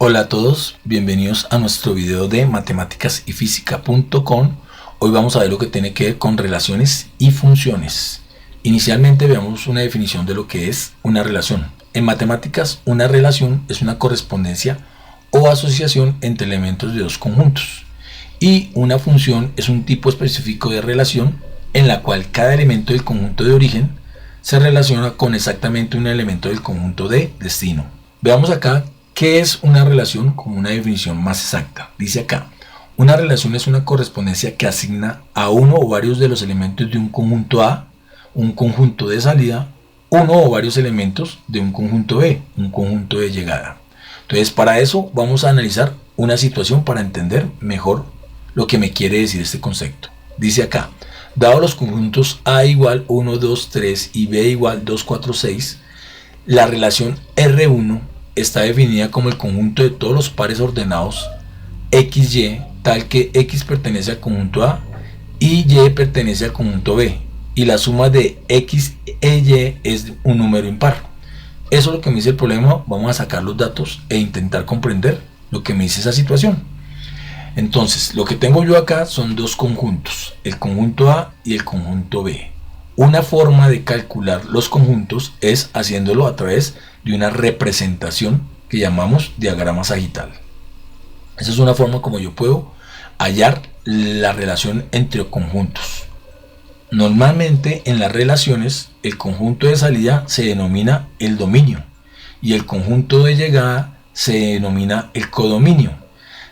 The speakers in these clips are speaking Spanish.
Hola a todos, bienvenidos a nuestro video de matemáticasyfísica.com. Hoy vamos a ver lo que tiene que ver con relaciones y funciones. Inicialmente veamos una definición de lo que es una relación. En matemáticas, una relación es una correspondencia o asociación entre elementos de dos conjuntos. Y una función es un tipo específico de relación en la cual cada elemento del conjunto de origen se relaciona con exactamente un elemento del conjunto de destino. Veamos acá qué es una relación con una definición más exacta. Dice acá, una relación es una correspondencia que asigna a uno o varios de los elementos de un conjunto A, un conjunto de salida, uno o varios elementos de un conjunto B, un conjunto de llegada. Entonces, para eso vamos a analizar una situación para entender mejor lo que me quiere decir este concepto. Dice acá, dado los conjuntos A igual 1, 2, 3 y B igual 2, 4, 6, la relación R1 está definida como el conjunto de todos los pares ordenados XY, tal que X pertenece al conjunto A y Y pertenece al conjunto B, y la suma de X e Y es un número impar. Eso es lo que me dice el problema. Vamos a sacar los datos e intentar comprender lo que me dice esa situación. Entonces, lo que tengo yo acá son dos conjuntos, el conjunto A y el conjunto B. Una forma de calcular los conjuntos es haciéndolo a través de una representación que llamamos diagrama sagital. Esa es una forma como yo puedo hallar la relación entre conjuntos. Normalmente en las relaciones el conjunto de salida se denomina el dominio y el conjunto de llegada se denomina el codominio.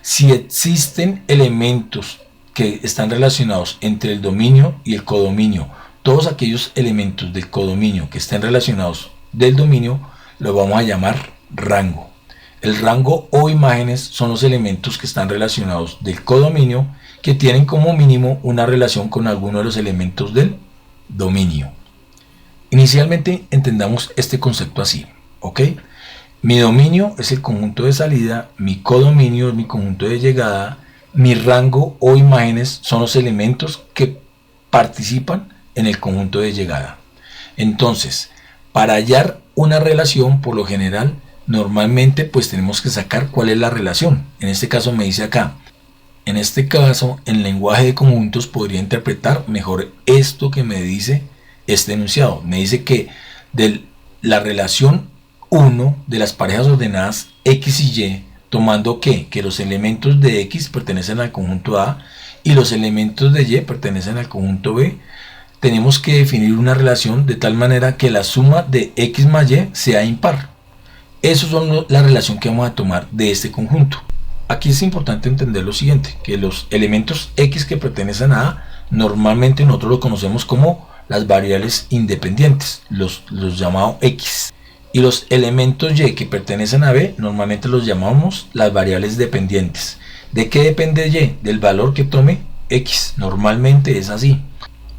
Si existen elementos que están relacionados entre el dominio y el codominio, todos aquellos elementos del codominio que estén relacionados del dominio lo vamos a llamar rango. El rango o imágenes son los elementos que están relacionados del codominio que tienen como mínimo una relación con alguno de los elementos del dominio. Inicialmente entendamos este concepto así, ¿ok? Mi dominio es el conjunto de salida, mi codominio es mi conjunto de llegada, mi rango o imágenes son los elementos que participan en el conjunto de llegada. Entonces, para hallar una relación, por lo general, normalmente pues tenemos que sacar cuál es la relación. En este caso me dice acá, en este caso, en lenguaje de conjuntos podría interpretar mejor esto que me dice este enunciado. Me dice que de la relación 1 de las parejas ordenadas X y Y, tomando que los elementos de X pertenecen al conjunto A y los elementos de Y pertenecen al conjunto B, tenemos que definir una relación de tal manera que la suma de X más Y sea impar. Esas son la relación que vamos a tomar de este conjunto. Aquí es importante entender lo siguiente, que los elementos X que pertenecen a A, normalmente nosotros los conocemos como las variables independientes, los llamados X. Y los elementos Y que pertenecen a B, normalmente los llamamos las variables dependientes. ¿De qué depende Y? Del valor que tome X. Normalmente es así.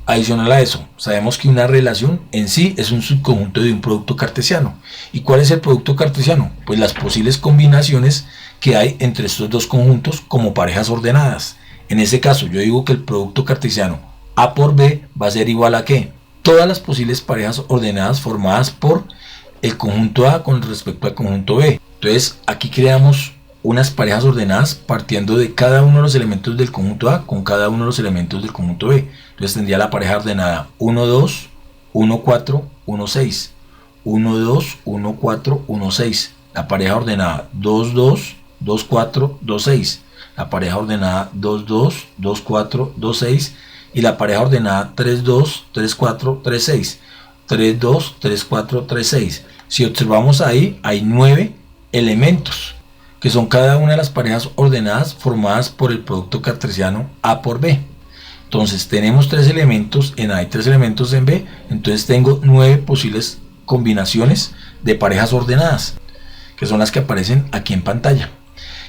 Adicional a eso, sabemos que una relación en sí es un subconjunto de un producto cartesiano. ¿Y cuál es el producto cartesiano? Pues las posibles combinaciones que hay entre estos dos conjuntos como parejas ordenadas. En este caso, yo digo que el producto cartesiano A por B va a ser igual a ¿qué? Todas las posibles parejas ordenadas formadas por el conjunto A con respecto al conjunto B. Entonces, aquí creamos unas parejas ordenadas partiendo de cada uno de los elementos del conjunto A con cada uno de los elementos del conjunto B. Entonces tendría la pareja ordenada 1, 2, 1, 4, 1, 6, 1, 2, 1, 4, 1, 6. La pareja ordenada 2, 2, 2, 4, 2, 6. La pareja ordenada 2, 2, 2, 4, 2, 6. Y la pareja ordenada 3, 2, 3, 4, 3, 6. 3, 2, 3, 4, 3, 6. Si observamos ahí, hay 9 elementos, que son cada una de las parejas ordenadas formadas por el producto cartesiano A por B. Entonces tenemos 3 elementos en A y 3 elementos en B, entonces tengo 9 posibles combinaciones de parejas ordenadas, que son las que aparecen aquí en pantalla.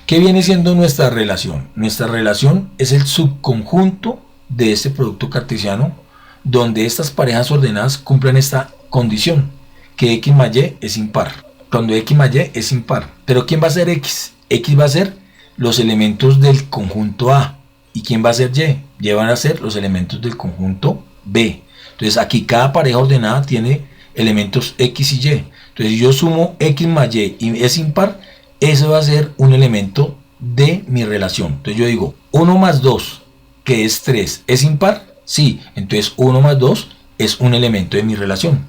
¿Qué viene siendo nuestra relación? Nuestra relación es el subconjunto de este producto cartesiano, donde estas parejas ordenadas cumplen esta condición, que X más Y es impar. Cuando X más Y es impar. Pero ¿quién va a ser X? X va a ser los elementos del conjunto A. ¿Y quién va a ser Y? Y van a ser los elementos del conjunto B. Entonces aquí cada pareja ordenada tiene elementos X y Y. Entonces yo sumo X más Y y es impar, eso va a ser un elemento de mi relación. Entonces yo digo, 1 más 2, que es 3, ¿es impar? Sí, entonces 1 más 2 es un elemento de mi relación.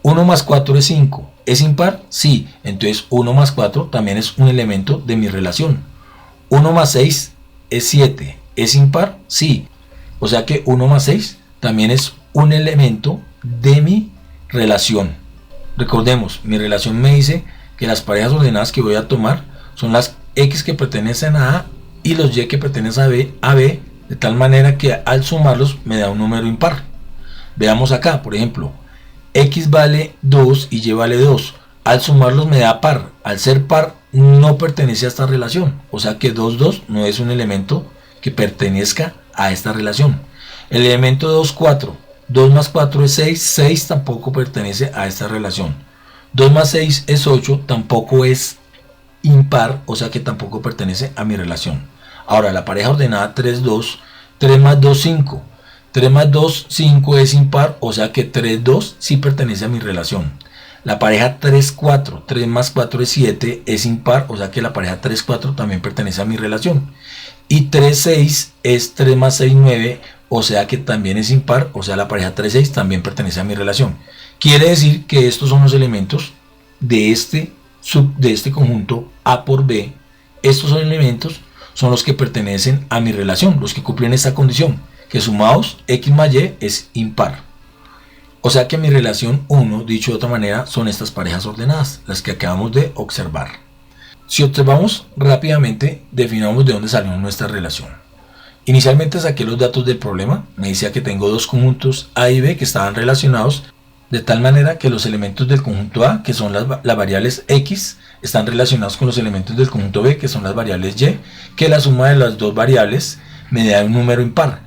1 más 4 es 5, ¿es impar? Sí, entonces 1 más 4 también es un elemento de mi relación. 1 más 6 es 7, ¿es impar? Sí, o sea que 1 más 6 también es un elemento de mi relación. Recordemos, mi relación me dice que las parejas ordenadas que voy a tomar son las X que pertenecen a A y los Y que pertenecen a B, de tal manera que al sumarlos me da un número impar. Veamos acá, por ejemplo, X vale 2 y Y vale 2. Al sumarlos me da par. Al ser par no pertenece a esta relación. O sea que 2, 2 no es un elemento que pertenezca a esta relación. El elemento 2, 4. 2 más 4 es 6. 6 tampoco pertenece a esta relación. 2 más 6 es 8. Tampoco es impar. O sea que tampoco pertenece a mi relación. Ahora la pareja ordenada 3, 2. 3 más 2, 5. 3 más 2, 5 es impar. O sea que 3, 2 sí pertenece a mi relación. La pareja 3, 4, 3 más 4 es 7, es impar, o sea que la pareja 3, 4 también pertenece a mi relación. Y 3, 6 es 3 más 6, 9, o sea que también es impar, o sea la pareja 3, 6 también pertenece a mi relación. Quiere decir que estos son los elementos de este conjunto A por B. Estos son elementos, son los que pertenecen a mi relación, los que cumplen esta condición, que sumados X más Y es impar. O sea que mi relación 1, dicho de otra manera, son estas parejas ordenadas, las que acabamos de observar. Si observamos rápidamente, definamos de dónde salió nuestra relación. Inicialmente saqué los datos del problema, me decía que tengo dos conjuntos A y B que estaban relacionados, de tal manera que los elementos del conjunto A, que son las variables X, están relacionados con los elementos del conjunto B, que son las variables Y, que la suma de las dos variables me da un número impar.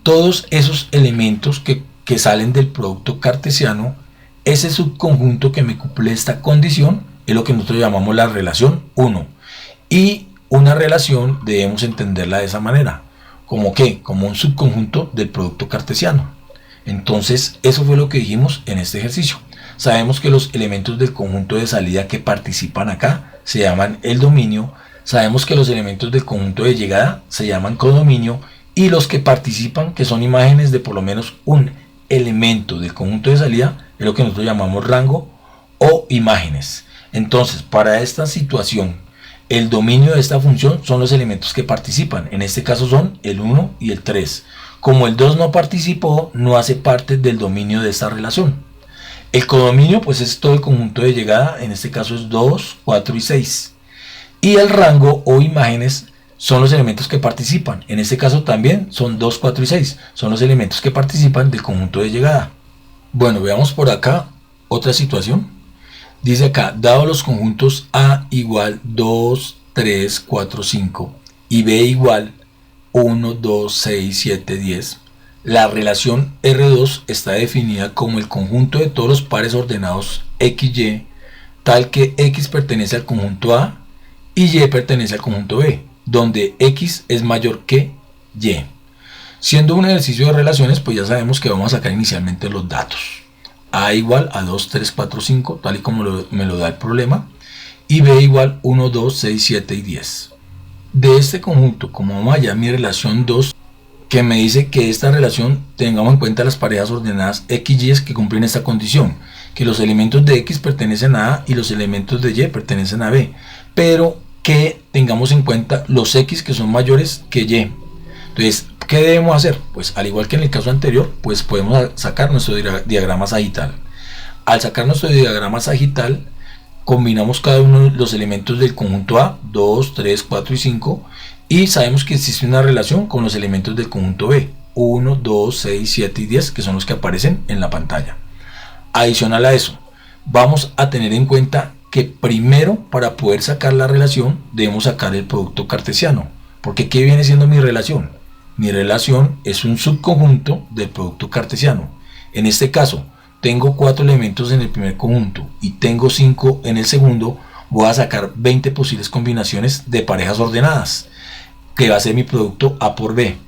Todos esos elementos que salen del producto cartesiano, ese subconjunto que me cumple esta condición es lo que nosotros llamamos la relación 1. Y una relación debemos entenderla de esa manera. ¿Como qué? Como un subconjunto del producto cartesiano. Entonces, eso fue lo que dijimos en este ejercicio. Sabemos que los elementos del conjunto de salida que participan acá se llaman el dominio. Sabemos que los elementos del conjunto de llegada se llaman codominio. Y los que participan, que son imágenes de por lo menos un elemento del conjunto de salida, es lo que nosotros llamamos rango o imágenes. Entonces, para esta situación, el dominio de esta función son los elementos que participan. En este caso son el 1 y el 3. Como el 2 no participó, no hace parte del dominio de esta relación. El codominio pues es todo el conjunto de llegada, en este caso es 2, 4 y 6. Y el rango o imágenes son los elementos que participan. En este caso también son 2, 4 y 6. Son los elementos que participan del conjunto de llegada. Bueno, veamos por acá otra situación. Dice acá, dado los conjuntos A igual 2, 3, 4, 5 y B igual 1, 2, 6, 7, 10, la relación R2 está definida como el conjunto de todos los pares ordenados XY, tal que X pertenece al conjunto A y Y pertenece al conjunto B, donde X es mayor que Y. Siendo un ejercicio de relaciones, pues ya sabemos que vamos a sacar inicialmente los datos. A igual a 2, 3, 4, 5, tal y como me lo da el problema. Y B igual 1, 2, 6, 7 y 10. De este conjunto, como vamos allá, mi relación 2, que me dice que esta relación tengamos en cuenta las parejas ordenadas X y Y que cumplen esta condición. Que los elementos de X pertenecen a A y los elementos de Y pertenecen a B. Pero que tengamos en cuenta los X que son mayores que Y. Entonces, ¿qué debemos hacer? Pues al igual que en el caso anterior, pues podemos sacar nuestro diagrama sagital. Al sacar nuestro diagrama sagital, combinamos cada uno de los elementos del conjunto A, 2, 3, 4 y 5, y sabemos que existe una relación con los elementos del conjunto B, 1, 2, 6, 7 y 10, que son los que aparecen en la pantalla. Adicional a eso, vamos a tener en cuenta que primero, para poder sacar la relación, debemos sacar el producto cartesiano. Porque ¿qué viene siendo mi relación? Mi relación es un subconjunto del producto cartesiano. En este caso, tengo 4 elementos en el primer conjunto y tengo 5 en el segundo. Voy a sacar 20 posibles combinaciones de parejas ordenadas, que va a ser mi producto A por B,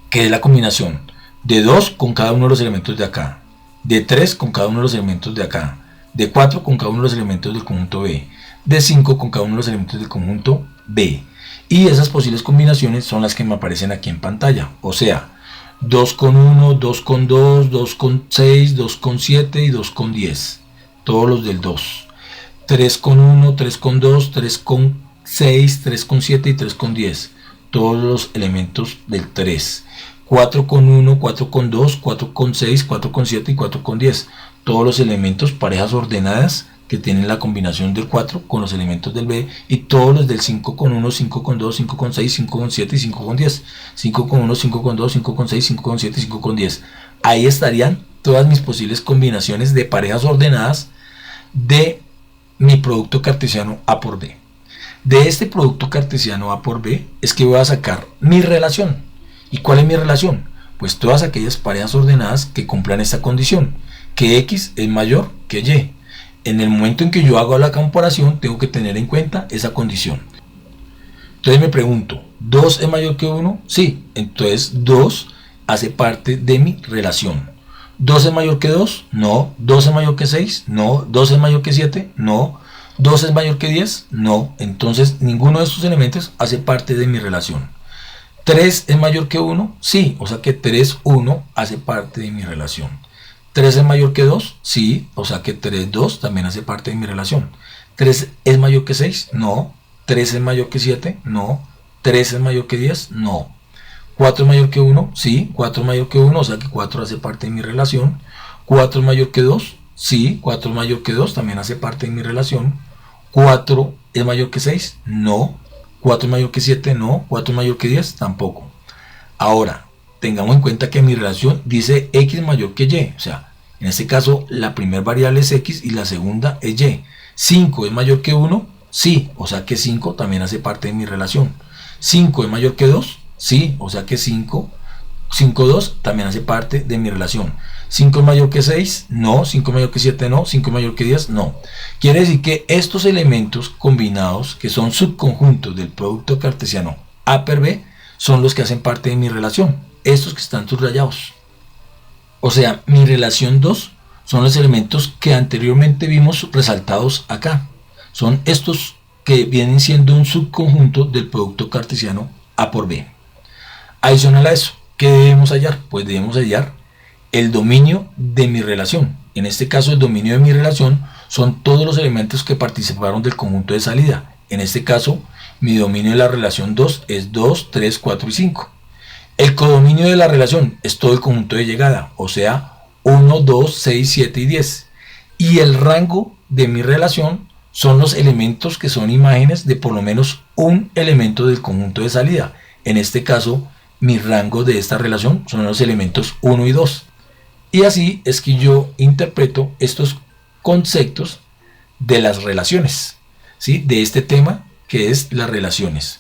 que es la combinación de 2 con cada uno de los elementos de acá, de 3 con cada uno de los elementos de acá, de 4 con cada uno de los elementos del conjunto B, de 5 con cada uno de los elementos del conjunto B. Y esas posibles combinaciones son las que me aparecen aquí en pantalla. O sea, 2 con 1, 2 con 2, 2 con 6, 2 con 7 y 2 con 10. Todos los del 2. 3 con 1, 3 con 2, 3 con 6, 3 con 7 y 3 con 10. Todos los elementos del 3. 4 con 1, 4 con 2, 4 con 6, 4 con 7 y 4 con 10. Todos los elementos, parejas ordenadas que tienen la combinación del 4 con los elementos del B, y todos los del 5 con 1, 5 con 2, 5 con 6, 5 con 7 y 5 con 10. 5 con 1, 5 con 2, 5 con 6, 5 con 7 y 5 con 10. Ahí estarían todas mis posibles combinaciones de parejas ordenadas de mi producto cartesiano A por B. De este producto cartesiano A por B es que voy a sacar mi relación. ¿Y cuál es mi relación? Pues todas aquellas parejas ordenadas que cumplan esta condición, que X es mayor que Y. En el momento en que yo hago la comparación, tengo que tener en cuenta esa condición. Entonces me pregunto, ¿2 es mayor que 1? Sí, entonces 2 hace parte de mi relación. ¿2 es mayor que 2? No. ¿2 es mayor que 6? No. ¿2 es mayor que 7? No. ¿2 es mayor que 10? No. Entonces ninguno de estos elementos hace parte de mi relación. ¿3 es mayor que 1? Sí, o sea que 3, 1 hace parte de mi relación. ¿3 es mayor que 2? Sí, o sea que 3, 2 también hace parte de mi relación. ¿3 es mayor que 6? No. ¿3 es mayor que 7? No. ¿3 es mayor que 10? No. ¿4 es mayor que 1? Sí, 4 es mayor que 1, o sea que 4 hace parte de mi relación. ¿4 es mayor que 2? Sí, 4 es mayor que 2, también hace parte de mi relación. ¿4 es mayor que 6? No. ¿4 es mayor que 7? No. ¿4 es mayor que 10? Tampoco. Ahora, tengamos en cuenta que mi relación dice X mayor que Y. O sea, en este caso, la primera variable es X y la segunda es Y. ¿5 es mayor que 1? Sí, o sea que 5 también hace parte de mi relación. ¿5 es mayor que 2? Sí, o sea que 5, 2 también hace parte de mi relación. ¿5 es mayor que 6? No. ¿5 es mayor que 7? No. ¿5 es mayor que 10? No. Quiere decir que estos elementos combinados, que son subconjuntos del producto cartesiano A per B, son los que hacen parte de mi relación. Estos que están subrayados. O sea, mi relación 2 son los elementos que anteriormente vimos resaltados acá. Son estos que vienen siendo un subconjunto del producto cartesiano A por B. Adicional a eso, ¿qué debemos hallar? Pues debemos hallar el dominio de mi relación. En este caso, el dominio de mi relación son todos los elementos que participaron del conjunto de salida. En este caso, mi dominio de la relación 2 es 2, 3, 4 y 5. El codominio de la relación es todo el conjunto de llegada, o sea, 1, 2, 6, 7 y 10. Y el rango de mi relación son los elementos que son imágenes de por lo menos un elemento del conjunto de salida. En este caso, mi rango de esta relación son los elementos 1 y 2. Y así es que yo interpreto estos conceptos de las relaciones, ¿sí? De este tema que es las relaciones.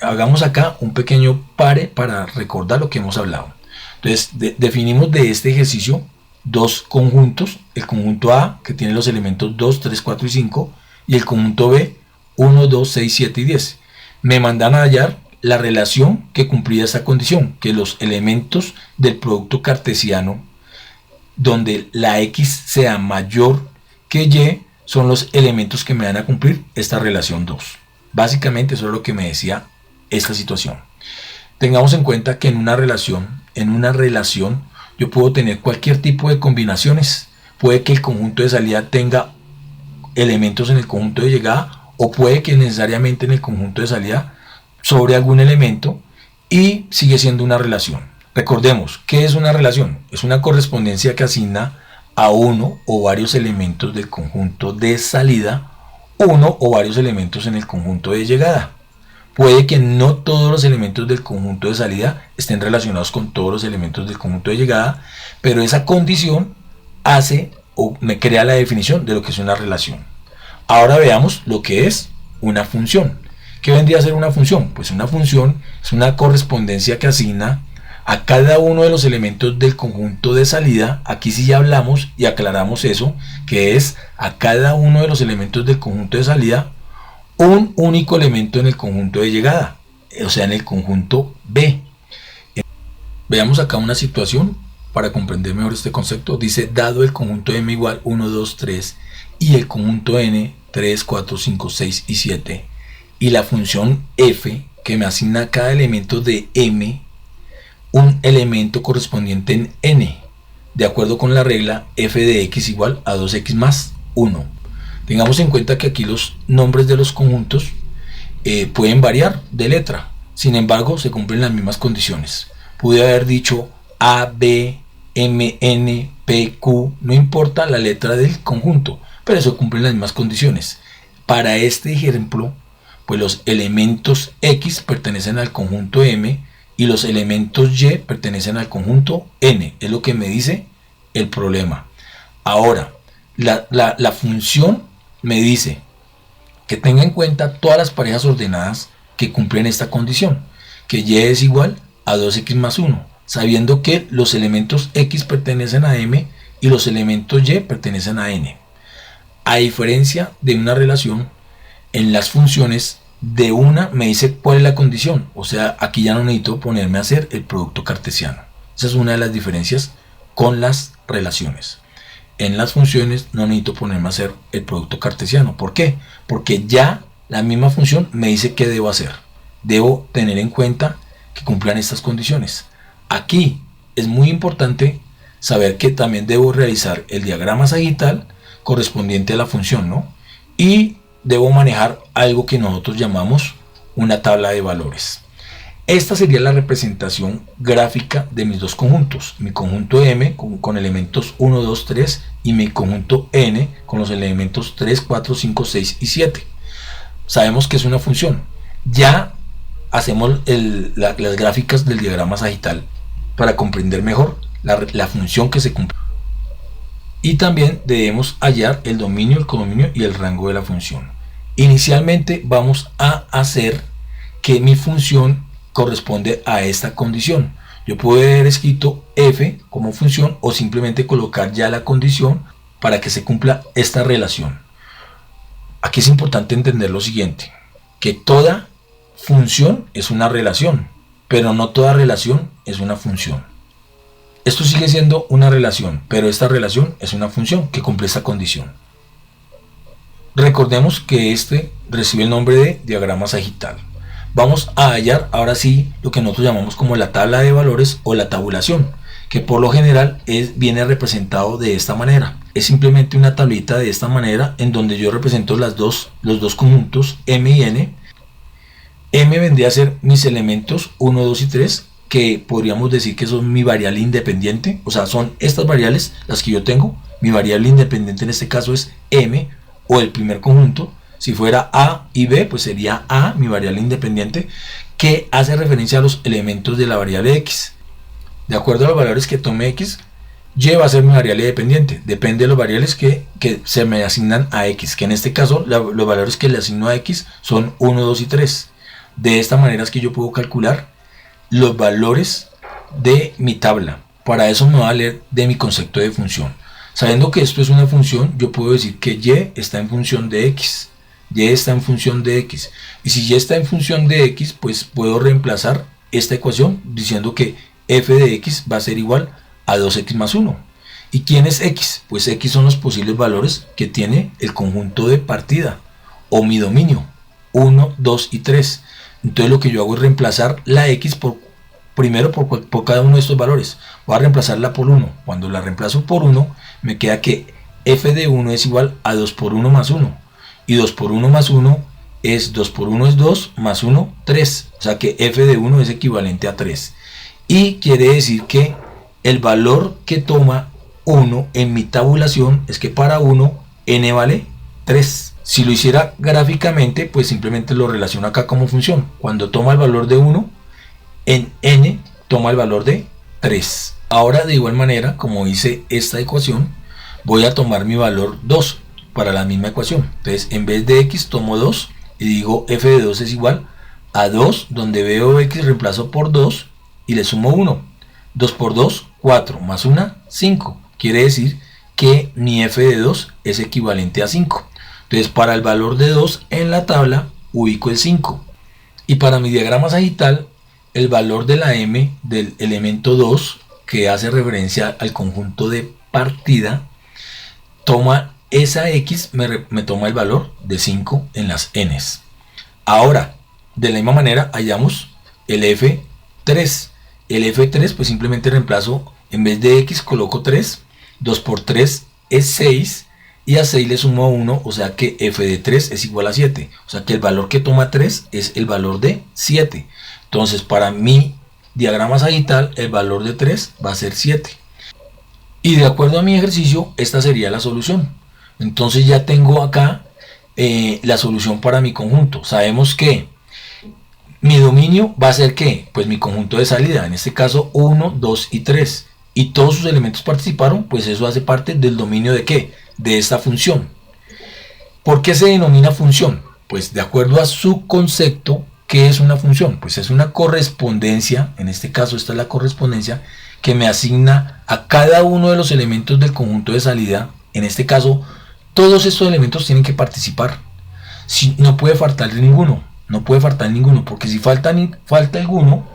Hagamos acá un pequeño pare para recordar lo que hemos hablado. Entonces, definimos de este ejercicio dos conjuntos: el conjunto A, que tiene los elementos 2, 3, 4 y 5, y el conjunto B, 1, 2, 6, 7 y 10. Me mandan a hallar la relación que cumplía esta condición, que los elementos del producto cartesiano, donde la X sea mayor que Y, son los elementos que me van a cumplir esta relación 2. Básicamente eso es lo que me decía esta situación. Tengamos en cuenta que en una relación yo puedo tener cualquier tipo de combinaciones. Puede que el conjunto de salida tenga elementos en el conjunto de llegada, o puede que necesariamente en el conjunto de salida sobre algún elemento, y sigue siendo una relación. Recordemos, ¿qué es una relación? Es una correspondencia que asigna a uno o varios elementos del conjunto de salida uno o varios elementos en el conjunto de llegada. Puede que no todos los elementos del conjunto de salida estén relacionados con todos los elementos del conjunto de llegada, pero esa condición hace o me crea la definición de lo que es una relación. Ahora veamos lo que es una función. ¿Qué vendría a ser una función? Pues una función es una correspondencia que asigna a cada uno de los elementos del conjunto de salida. Aquí sí ya hablamos y aclaramos eso, que es a cada uno de los elementos del conjunto de salida un único elemento en el conjunto de llegada, o sea, en el conjunto B. Veamos acá una situación para comprender mejor este concepto. Dice, dado el conjunto M igual 1, 2, 3 y el conjunto N 3, 4, 5, 6 y 7, y la función f que me asigna a cada elemento de m un elemento correspondiente en n, de acuerdo con la regla f de x igual a 2x más 1. Tengamos en cuenta que aquí los nombres de los conjuntos pueden variar de letra, sin embargo se cumplen las mismas condiciones. Pude haber dicho A, B, M, N, P, Q, no importa la letra del conjunto, pero eso cumplen las mismas condiciones. Para este ejemplo, pues los elementos X pertenecen al conjunto M y los elementos Y pertenecen al conjunto N, es lo que me dice el problema. Ahora, la función me dice que tenga en cuenta todas las parejas ordenadas que cumplen esta condición, que Y es igual a 2x más 1, sabiendo que los elementos X pertenecen a M y los elementos Y pertenecen a N. A diferencia de una relación, en las funciones de una me dice cuál es la condición, o sea, aquí ya no necesito ponerme a hacer el producto cartesiano. Esa es una de las diferencias con las relaciones. En las funciones no necesito ponerme a hacer el producto cartesiano. ¿Por qué? Porque ya la misma función me dice qué debo hacer. Debo tener en cuenta que cumplan estas condiciones. Aquí es muy importante saber que también debo realizar el diagrama sagital correspondiente a la función, ¿no? Y debo manejar algo que nosotros llamamos una tabla de valores. Esta sería la representación gráfica de mis dos conjuntos, mi conjunto M con elementos 1, 2, 3 y mi conjunto N con los elementos 3, 4, 5, 6 y 7. Sabemos que es una función. Ya hacemos las gráficas del diagrama sagital para comprender mejor la función que se cumple. Y también debemos hallar el dominio, el codominio y el rango de la función. Inicialmente vamos a hacer que mi función corresponde a esta condición. Yo puedo haber escrito f como función o simplemente colocar ya la condición para que se cumpla esta relación. Aquí es importante entender lo siguiente, que toda función es una relación, pero no toda relación es una función. Esto sigue siendo una relación, pero esta relación es una función que cumple esta condición. Recordemos que este recibe el nombre de diagrama sagital. Vamos a hallar ahora sí lo que nosotros llamamos como la tabla de valores o la tabulación, que por lo general viene representado de esta manera. Es simplemente una tablita de esta manera en donde yo represento los dos conjuntos M y N. M vendría a ser mis elementos 1, 2 y 3, que podríamos decir que son mi variable independiente, o sea, son estas variables las que yo tengo. Mi variable independiente en este caso es M o el primer conjunto. Si fuera A y B, pues sería A, mi variable independiente, que hace referencia a los elementos de la variable X. De acuerdo a los valores que tome X, Y va a ser mi variable dependiente. Depende de los variables que se me asignan a X, que en este caso los valores que le asigno a X son 1, 2 y 3. De esta manera es que yo puedo calcular los valores de mi tabla. Para eso me va a valer de mi concepto de función. Sabiendo que esto es una función, yo puedo decir que Y está en función de X. Y está en función de X. Y si Y está en función de X, pues puedo reemplazar esta ecuación diciendo que f de X va a ser igual a 2x más 1. ¿Y quién es X? Pues X son los posibles valores que tiene el conjunto de partida o mi dominio 1, 2 y 3. Entonces lo que yo hago es reemplazar la X primero por cada uno de estos valores. Voy a reemplazarla por 1. Cuando la reemplazo por 1, me queda que f de 1 es igual a 2 por 1 más 1. Y 2 por 1 más 1 es 2 por 1 es 2, más 1, 3. O sea que f de 1 es equivalente a 3. Y quiere decir que el valor que toma 1 en mi tabulación es que para 1, n vale 3. Si lo hiciera gráficamente, pues simplemente lo relaciono acá como función. Cuando toma el valor de 1, en n toma el valor de 3. Ahora de igual manera, como hice esta ecuación, voy a tomar mi valor 2. Para la misma ecuación. Entonces en vez de X tomo 2 y digo f de 2 es igual a 2, donde veo X reemplazo por 2 y le sumo 1. 2 por 2, 4, más 1, 5. Quiere decir que mi f de 2 es equivalente a 5. Entonces para el valor de 2 en la tabla ubico el 5. Y para mi diagrama sagital, el valor de la m del elemento 2, que hace referencia al conjunto de partida, toma esa X me toma el valor de 5 en las N's. Ahora, de la misma manera, hallamos el F3. El F3, pues simplemente reemplazo, en vez de X coloco 3, 2 por 3 es 6, y a 6 le sumo 1, o sea que F de 3 es igual a 7. O sea que el valor que toma 3 es el valor de 7. Entonces, para mi diagrama sagital, el valor de 3 va a ser 7. Y de acuerdo a mi ejercicio, esta sería la solución. Entonces ya tengo acá la solución para mi conjunto. Sabemos que mi dominio va a ser ¿qué? Pues mi conjunto de salida, en este caso 1, 2 y 3. Y todos sus elementos participaron, pues eso hace parte del dominio de ¿qué? De esta función. ¿Por qué se denomina función? Pues de acuerdo a su concepto, ¿qué es una función? Pues es una correspondencia, en este caso esta es la correspondencia, que me asigna a cada uno de los elementos del conjunto de salida. En este caso, todos estos elementos tienen que participar. Si, no puede faltar ninguno, porque si falta alguno,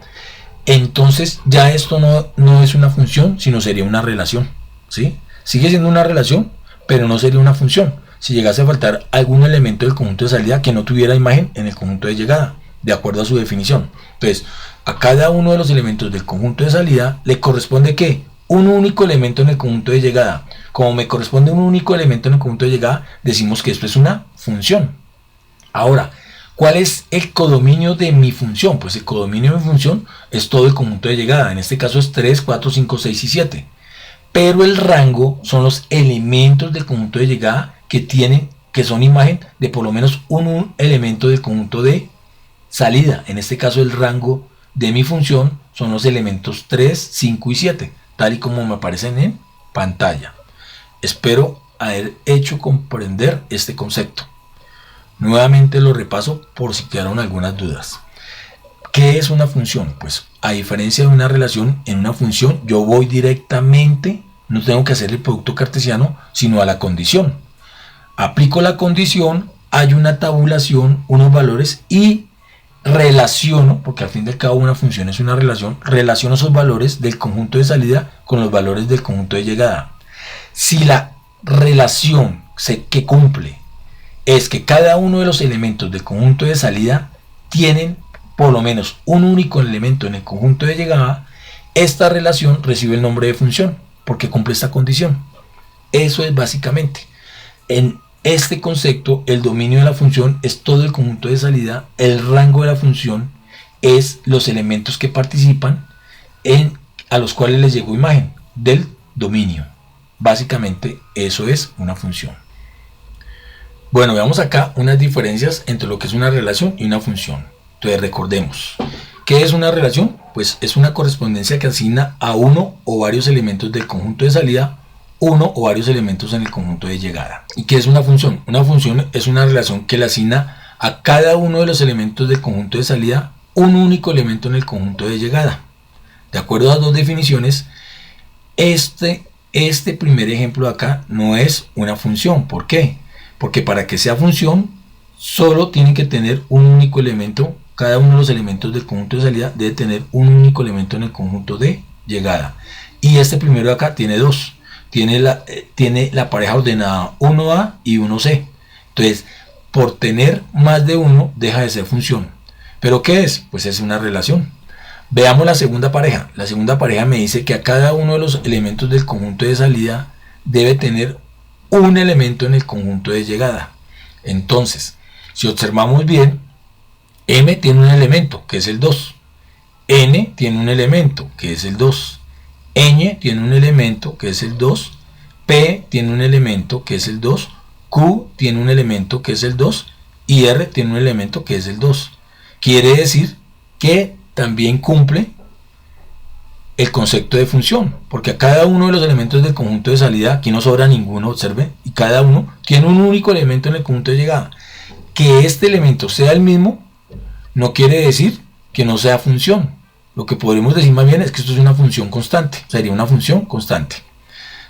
entonces ya esto no es una función, sino sería una relación, ¿sí? Sigue siendo una relación, pero no sería una función si llegase a faltar algún elemento del conjunto de salida que no tuviera imagen en el conjunto de llegada, de acuerdo a su definición. Entonces, a cada uno de los elementos del conjunto de salida le corresponde ¿qué? Un único elemento en el conjunto de llegada. Como me corresponde un único elemento en el conjunto de llegada, decimos que esto es una función. Ahora, ¿cuál es el codominio de mi función? Pues el codominio de mi función es todo el conjunto de llegada. En este caso es 3, 4, 5, 6 y 7. Pero el rango son los elementos del conjunto de llegada que son imagen de por lo menos un elemento del conjunto de salida. En este caso el rango de mi función son los elementos 3, 5 y 7, tal y como me aparecen en pantalla. Espero haber hecho comprender este concepto. Nuevamente lo repaso por si quedaron algunas dudas. ¿Qué es una función? Pues a diferencia de una relación, en una función yo voy directamente, no tengo que hacer el producto cartesiano, sino a la condición. Aplico la condición, hay una tabulación, unos valores y relaciono, porque al fin y al cabo una función es una relación, relaciono esos valores del conjunto de salida con los valores del conjunto de llegada. Si la relación que cumple es que cada uno de los elementos del conjunto de salida tienen por lo menos un único elemento en el conjunto de llegada, esta relación recibe el nombre de función, porque cumple esta condición. Eso es básicamente. En este concepto, el dominio de la función es todo el conjunto de salida, el rango de la función es los elementos que participan a los cuales les llegó imagen del dominio. Básicamente eso es una función. Bueno, veamos acá unas diferencias entre lo que es una relación y una función. Entonces recordemos, ¿qué es una relación? Pues es una correspondencia que asigna a uno o varios elementos del conjunto de salida uno o varios elementos en el conjunto de llegada. ¿Y qué es una función? Una función es una relación que le asigna a cada uno de los elementos del conjunto de salida un único elemento en el conjunto de llegada. De acuerdo a las dos definiciones, este primer ejemplo de acá no es una función. ¿Por qué? Porque para que sea función, solo tiene que tener un único elemento. Cada uno de los elementos del conjunto de salida debe tener un único elemento en el conjunto de llegada. Y este primero de acá tiene dos. Tiene la pareja ordenada 1A y 1C. Entonces, por tener más de uno, deja de ser función. ¿Pero qué es? Pues es una relación. Veamos la segunda pareja. La segunda pareja me dice que a cada uno de los elementos del conjunto de salida debe tener un elemento en el conjunto de llegada. Entonces, si observamos bien, M tiene un elemento, que es el 2. N tiene un elemento, que es el 2. Ñ tiene un elemento, que es el 2. P tiene un elemento, que es el 2. Q tiene un elemento, que es el 2. Y R tiene un elemento, que es el 2. Quiere decir que también cumple el concepto de función, porque a cada uno de los elementos del conjunto de salida, aquí no sobra ninguno, observe, y cada uno tiene un único elemento en el conjunto de llegada. Que este elemento sea el mismo, no quiere decir que no sea función. Lo que podríamos decir más bien es que esto es una función constante, sería una función constante.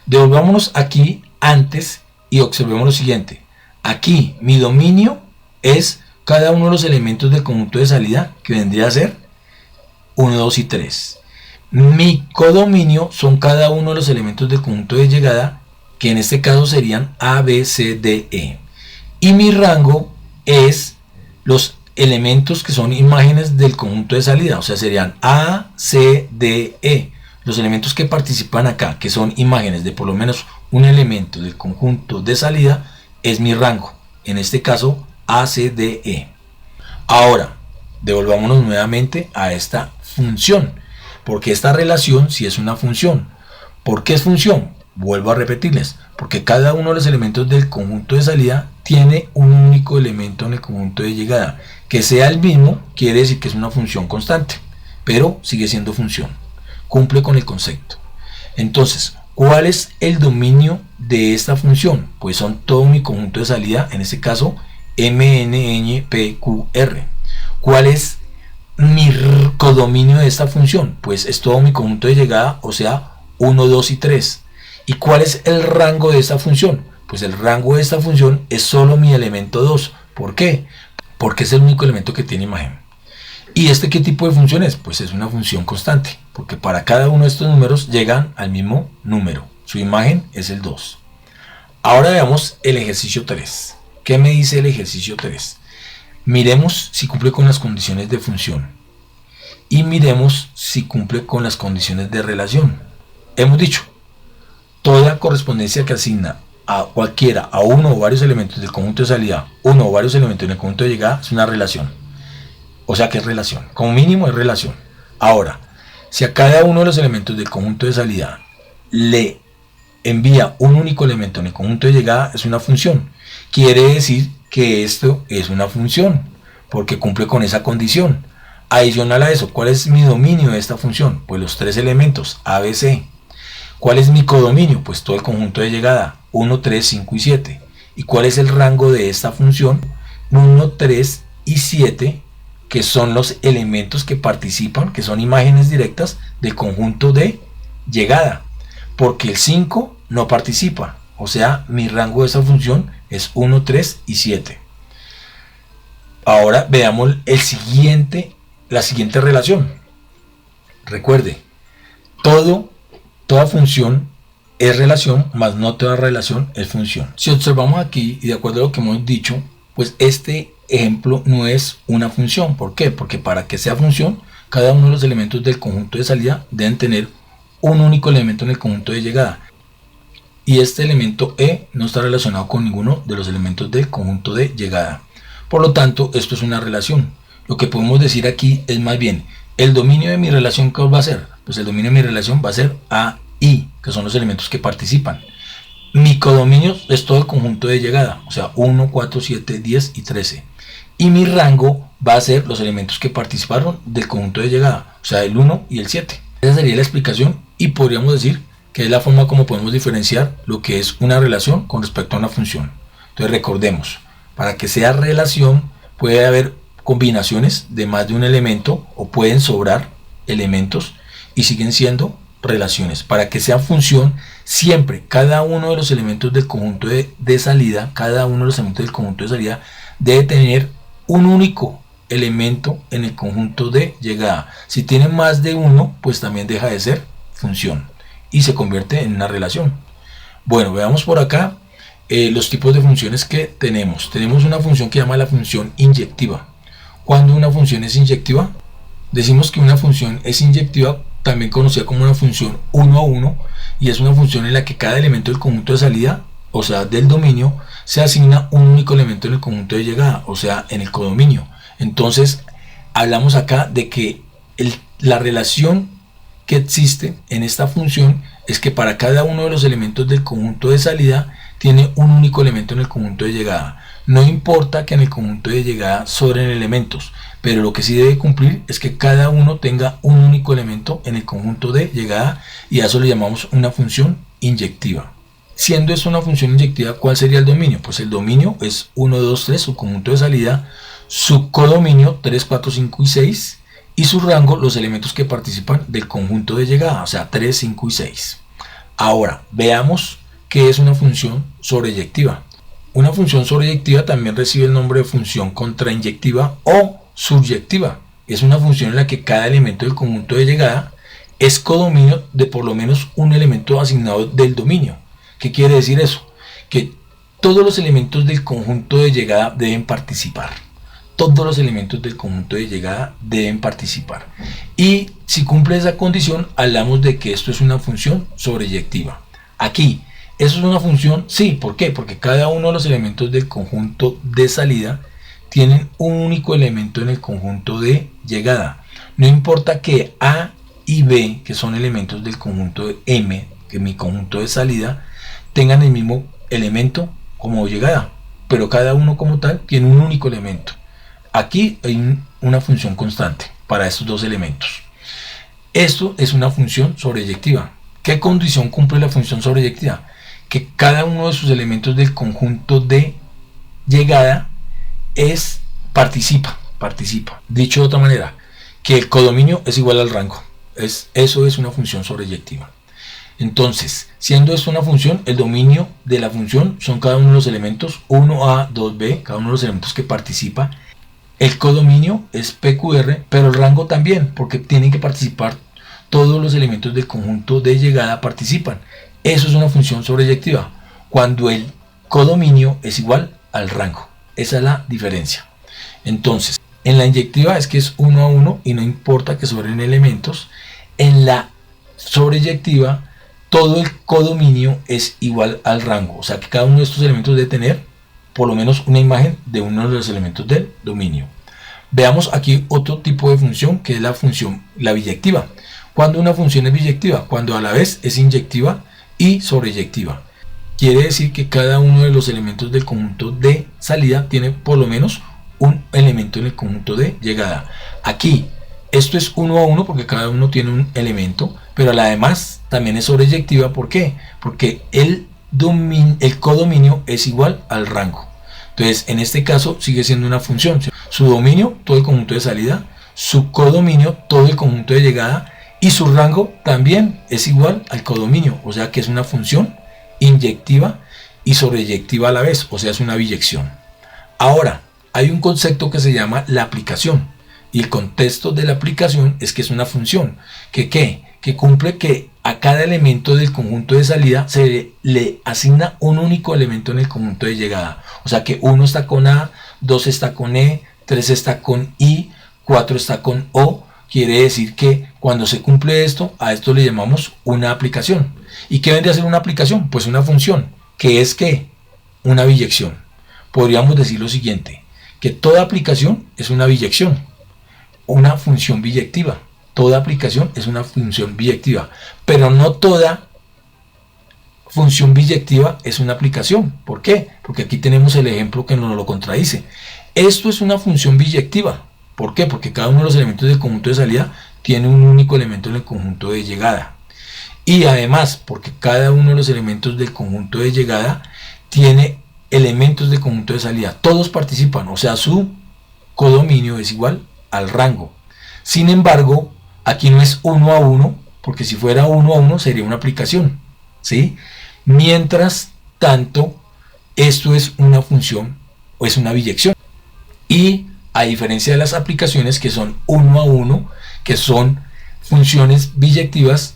Devolvámonos aquí antes y observemos lo siguiente. Aquí mi dominio es cada uno de los elementos del conjunto de salida, que vendría a ser 1, 2 y 3. Mi codominio son cada uno de los elementos del conjunto de llegada, que en este caso serían A, B, C, D, E. Y mi rango es los elementos que son imágenes del conjunto de salida, o sea, serían A, C, D, E. Los elementos que participan acá, que son imágenes de por lo menos un elemento del conjunto de salida, es mi rango. En este caso, A, C, D, E. Ahora, devolvámonos nuevamente a esta función, porque esta relación sí es una función. ¿Por qué es función? Vuelvo a repetirles, porque cada uno de los elementos del conjunto de salida tiene un único elemento en el conjunto de llegada. Que sea el mismo quiere decir que es una función constante, pero sigue siendo función. Cumple con el concepto. Entonces, ¿cuál es el dominio de esta función? Pues son todo mi conjunto de salida, en este caso M, N, Ñ, P, Q, R. ¿Cuál es mi codominio de esta función? Pues es todo mi conjunto de llegada, o sea, 1, 2 y 3. ¿Y cuál es el rango de esta función? Pues el rango de esta función es solo mi elemento 2. ¿Por qué? Porque es el único elemento que tiene imagen. ¿Y qué tipo de función es? Pues es una función constante, porque para cada uno de estos números llegan al mismo número. Su imagen es el 2. Ahora veamos el ejercicio 3. ¿Qué me dice el ejercicio 3? Miremos si cumple con las condiciones de función. Y miremos si cumple con las condiciones de relación. Hemos dicho, toda correspondencia que asigna a cualquiera, a uno o varios elementos del conjunto de salida, uno o varios elementos en el conjunto de llegada, es una relación. O sea que es relación, como mínimo es relación. Ahora, si a cada uno de los elementos del conjunto de salida le envía un único elemento en el conjunto de llegada, es una función. Quiere decir que esto es una función, porque cumple con esa condición. Adicional a eso, ¿cuál es mi dominio de esta función? Pues los tres elementos, A, B, C. ¿Cuál es mi codominio? Pues todo el conjunto de llegada, 1, 3, 5 y 7. ¿Y cuál es el rango de esta función? 1, 3 y 7, que son los elementos que participan, que son imágenes directas del conjunto de llegada, porque el 5 no participa, o sea, mi rango de esa función es 1, 3 y 7. Ahora veamos la siguiente relación. Recuerde, toda función es relación, más no toda relación es función. Si observamos aquí, y de acuerdo a lo que hemos dicho, pues este ejemplo no es una función. ¿Por qué? Porque para que sea función, cada uno de los elementos del conjunto de salida deben tener un único elemento en el conjunto de llegada. Y este elemento E no está relacionado con ninguno de los elementos del conjunto de llegada. Por lo tanto, esto es una relación. Lo que podemos decir aquí es más bien, el dominio de mi relación, ¿qué va a ser? Pues el dominio de mi relación va a ser A, I, que son los elementos que participan. Mi codominio es todo el conjunto de llegada, o sea, 1, 4, 7, 10 y 13. Y mi rango va a ser los elementos que participaron del conjunto de llegada, o sea, el 1 y el 7. Esa sería la explicación y podríamos decir que es la forma como podemos diferenciar lo que es una relación con respecto a una función. Entonces recordemos, para que sea relación puede haber combinaciones de más de un elemento o pueden sobrar elementos y siguen siendo relaciones. Para que sea función, siempre cada uno de los elementos del conjunto de salida, cada uno de los elementos del conjunto de salida debe tener un único elemento en el conjunto de llegada. Si tiene más de uno, pues también deja de ser función y se convierte en una relación. Bueno, veamos por acá los tipos de funciones que tenemos. Tenemos una función que llama la función inyectiva. Cuando una función es inyectiva, decimos que una función es inyectiva, también conocida como una función 1 a 1, y es una función en la que cada elemento del conjunto de salida, o sea, del dominio, se asigna un único elemento en el conjunto de llegada, o sea, en el codominio. Entonces, hablamos acá de que la relación que existe en esta función es que para cada uno de los elementos del conjunto de salida tiene un único elemento en el conjunto de llegada. No importa que en el conjunto de llegada sobren elementos, pero lo que sí debe cumplir es que cada uno tenga un único elemento en el conjunto de llegada, y a eso le llamamos una función inyectiva. Siendo esto una función inyectiva, ¿cuál sería el dominio? Pues el dominio es 1, 2, 3, su conjunto de salida, su codominio 3, 4, 5 y 6, y su rango, los elementos que participan del conjunto de llegada, o sea, 3, 5 y 6. Ahora, veamos qué es una función sobreyectiva. Una función sobreyectiva también recibe el nombre de función contrainyectiva o subyectiva. Es una función en la que cada elemento del conjunto de llegada es codominio de por lo menos un elemento asignado del dominio. ¿Qué quiere decir eso? Que todos los elementos del conjunto de llegada deben participar. Todos los elementos del conjunto de llegada deben participar. Y si cumple esa condición, hablamos de que esto es una función sobreyectiva. Aquí, ¿eso es una función? Sí, ¿por qué? Porque cada uno de los elementos del conjunto de salida tienen un único elemento en el conjunto de llegada. No importa que A y B, que son elementos del conjunto de M, que es mi conjunto de salida, tengan el mismo elemento como llegada, pero cada uno como tal tiene un único elemento. Aquí hay una función constante para estos dos elementos. Esto es una función sobreyectiva. ¿Qué condición cumple la función sobreyectiva? Que cada uno de sus elementos del conjunto de llegada participa. Dicho de otra manera, que el codominio es igual al rango. Eso es una función sobreyectiva. Entonces, siendo esto una función, el dominio de la función son cada uno de los elementos 1A, 2B, cada uno de los elementos que participa. El codominio es PQR, pero el rango también, porque tienen que participar todos los elementos del conjunto de llegada participan. Eso es una función sobreyectiva, cuando el codominio es igual al rango. Esa es la diferencia. Entonces, en la inyectiva es que es 1 a 1 y no importa que sobren elementos. En la sobreyectiva, todo el codominio es igual al rango. O sea que cada uno de estos elementos debe tener por lo menos una imagen de uno de los elementos del dominio. Veamos aquí otro tipo de función, que es la biyectiva. Cuando una función es biyectiva, cuando a la vez es inyectiva y sobreyectiva. Quiere decir que cada uno de los elementos del conjunto de salida tiene por lo menos un elemento en el conjunto de llegada. Aquí esto es 1 a 1 porque cada uno tiene un elemento, pero además también es sobreyectiva. ¿Por qué? Porque el codominio es igual al rango. Entonces en este caso sigue siendo una función. Su dominio, todo el conjunto de salida; su codominio, todo el conjunto de llegada; y su rango también es igual al codominio. O sea que es una función inyectiva y sobreyectiva a la vez, o sea es una biyección. Ahora, hay un concepto que se llama la aplicación, y el contexto de la aplicación es que es una función que cumple que a cada elemento del conjunto de salida se le asigna un único elemento en el conjunto de llegada. O sea que 1 está con A, 2 está con E, 3 está con I, 4 está con O. Quiere decir que cuando se cumple esto, a esto le llamamos una aplicación. ¿Y qué vendría a ser una aplicación? Pues una función, que es ¿qué? Una biyección. Podríamos decir lo siguiente, que toda aplicación es una biyección, una función biyectiva. Toda aplicación es una función biyectiva, pero no toda función biyectiva es una aplicación. ¿Por qué? Porque aquí tenemos el ejemplo que nos lo contradice. Esto es una función biyectiva. ¿Por qué? Porque cada uno de los elementos del conjunto de salida tiene un único elemento en el conjunto de llegada. Y además, porque cada uno de los elementos del conjunto de llegada tiene elementos del conjunto de salida. Todos participan, o sea, su codominio es igual al rango. Sin embargo, aquí no es 1 a 1, porque si fuera 1 a 1 sería una aplicación, ¿sí? Mientras tanto, esto es una función o es una biyección. Y a diferencia de las aplicaciones que son 1 a 1, que son funciones biyectivas,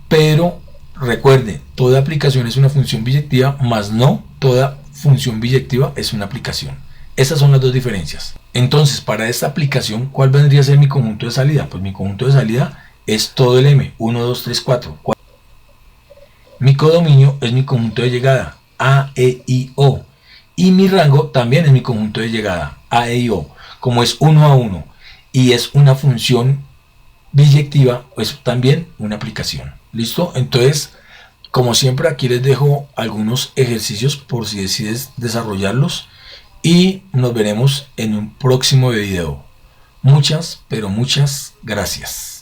pero recuerden, toda aplicación es una función biyectiva, más no toda función biyectiva es una aplicación. Esas son las dos diferencias. Entonces, para esta aplicación, ¿cuál vendría a ser mi conjunto de salida? Pues mi conjunto de salida es todo el M, 1, 2, 3, 4. Mi codominio es mi conjunto de llegada, A, E, I, O. Y mi rango también es mi conjunto de llegada, A, E, I, O. Como es 1 a 1 y es una función biyectiva, es también una aplicación. ¿Listo? Entonces, como siempre, aquí les dejo algunos ejercicios por si decides desarrollarlos. Y nos veremos en un próximo video. Muchas, pero muchas gracias.